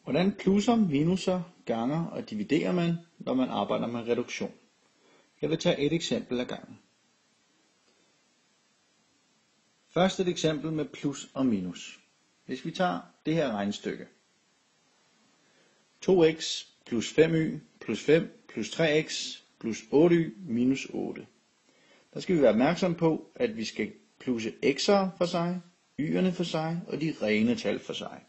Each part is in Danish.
Hvordan plusser, minuser, ganger og dividerer man, når man arbejder med reduktion? Jeg vil tage et eksempel ad gangen. Først et eksempel med plus og minus. Hvis vi tager det her regnestykke. 2x plus 5y plus 5 plus 3x plus 8y minus 8. Der skal vi være opmærksom på, at vi skal plusse x'ere for sig, y'erne for sig og de rene tal for sig.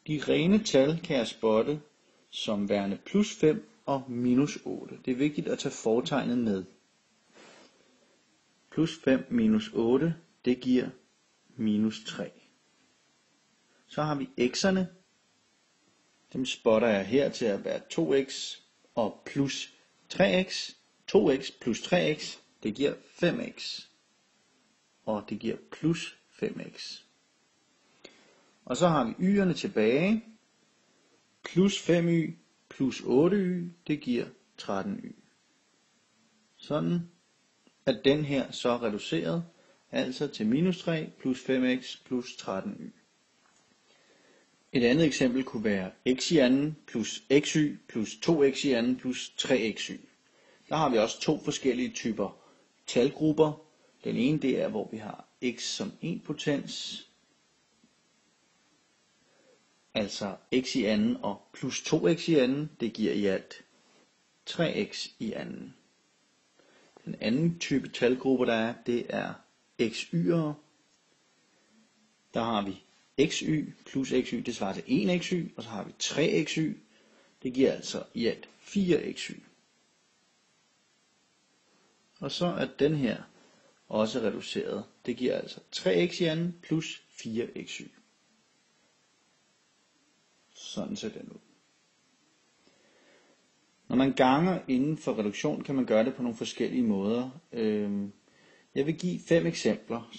De rene tal kan jeg spotte som værende plus 5 og minus 8. Det er vigtigt at tage fortegnet med. Plus 5 minus 8, det giver minus 3. Så har vi x'erne. Dem spotter jeg her til at være 2x og plus 3x. 2x plus 3x, det giver 5x. Og det giver plus 5x. Og så har vi y'erne tilbage. Plus 5y plus 8y, det giver 13y. Sådan er den her så reduceret, altså til minus 3 plus 5x plus 13y. Et andet eksempel kunne være x i anden plus xy plus 2x i anden plus 3xy. Der har vi også to forskellige typer talgrupper. Den ene det er, hvor vi har x som en potens, altså x i anden og plus 2x i anden, det giver i alt 3x i anden. Den anden type talgruppe der er, det er xy'ere. Der har vi xy plus xy, det svarer til 1xy, og så har vi 3xy, det giver altså i alt 4xy. Og så er den her også reduceret, det giver altså 3x i anden plus 4xy. Sådan ser den ud. Når man ganger inden for reduktion, kan man gøre det på nogle forskellige måder. Jeg vil give 5 eksempler,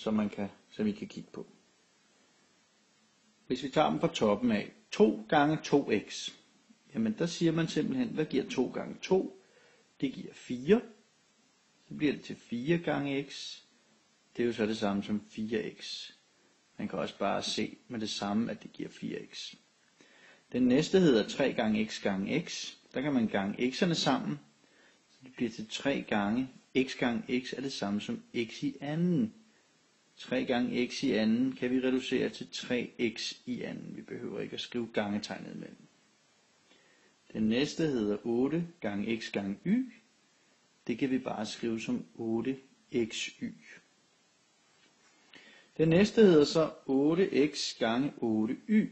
som vi kan kigge på. Hvis vi tager dem fra toppen af, 2 gange 2x, jamen der siger man simpelthen, hvad giver 2 gange 2? Det giver 4. Så bliver det til 4 gange x. Det er jo så det samme som 4x. Man kan også bare se med det samme, at det giver 4x. Den næste hedder 3 gange x gange x. Der kan man gange x'erne sammen. Så det bliver til 3 gange x er det samme som x i anden. 3 gange x i anden kan vi reducere til 3x i anden. Vi behøver ikke at skrive gangetegnet imellem. Den næste hedder 8 gange x gange y. Det kan vi bare skrive som 8xy. Den næste hedder så 8x gange 8y.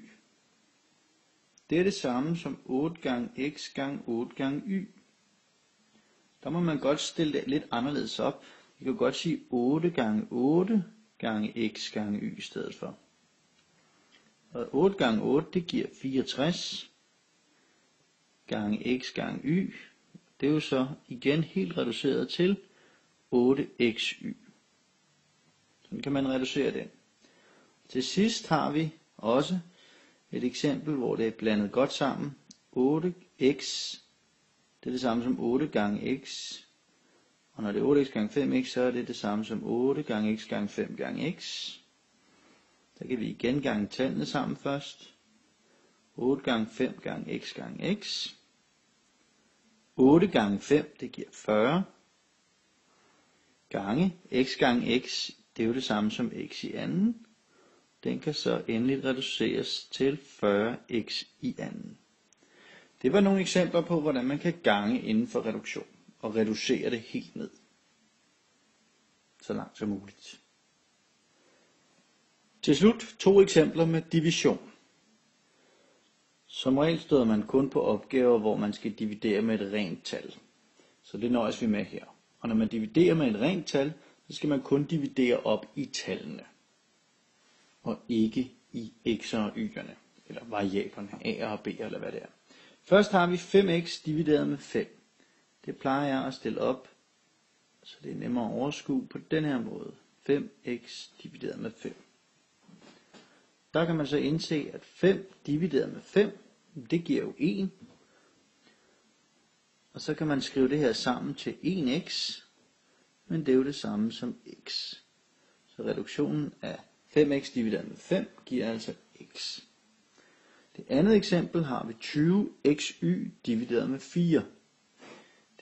Det er det samme som 8 gange x gange 8 gange y. Der må man godt stille det lidt anderledes op. Vi kan godt sige 8 gange 8 gange x gange y i stedet for. Og 8 gange 8, det giver 64 gange x gange y. Det er jo så igen helt reduceret til 8xy. Sådan kan man reducere den. Til sidst har vi også et eksempel, hvor det er blandet godt sammen. 8x, det er det samme som 8 gange x. Og når det er 8x gange 5x, så er det det samme som 8 gange x gange 5 gange x. Der kan vi igen gange tallene sammen først. 8 gange 5 gange x gange x. 8 gange 5, det giver 40. Gange x gange x, det er jo det samme som x i anden. Den kan så endelig reduceres til 40x i anden. Det var nogle eksempler på, hvordan man kan gange inden for reduktion og reducere det helt ned. Så langt som muligt. Til slut 2 eksempler med division. Som regel støder man kun på opgaver, hvor man skal dividere med et rent tal. Så det nøjes vi med her. Og når man dividerer med et rent tal, så skal man kun dividere op i tallene. Og ikke i x'erne og y'erne, eller variablerne, a og b, eller hvad det er. Først har vi 5x divideret med 5. Det plejer jeg at stille op, så det er nemmere at overskue på den her måde. 5x divideret med 5. Der kan man så indse, at 5 divideret med 5, det giver jo 1. Og så kan man skrive det her sammen til 1x, men det er jo det samme som x. Så reduktionen af 5x divideret med 5 giver altså x. Det andet eksempel har vi 20xy divideret med 4.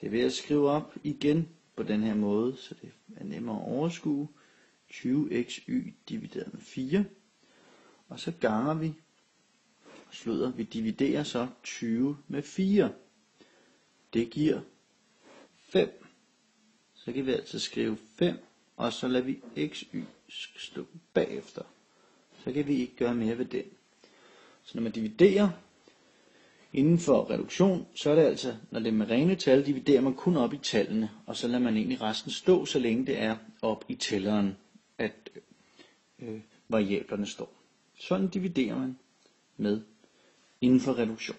Det vil jeg skrive op igen på den her måde, så det er nemmere at overskue. 20xy divideret med 4. Og så ganger vi dividerer så 20 med 4. Det giver 5. Så kan vi altså skrive 5, og så lader vi xy stå bagefter. Så kan vi ikke gøre mere ved den. Så når man dividerer inden for reduktion, så er det altså, når det er med rene tal, dividerer man kun op i tallene, og så lader man egentlig resten stå, så længe det er op i tælleren, at variablerne står. Sådan dividerer man med inden for reduktion.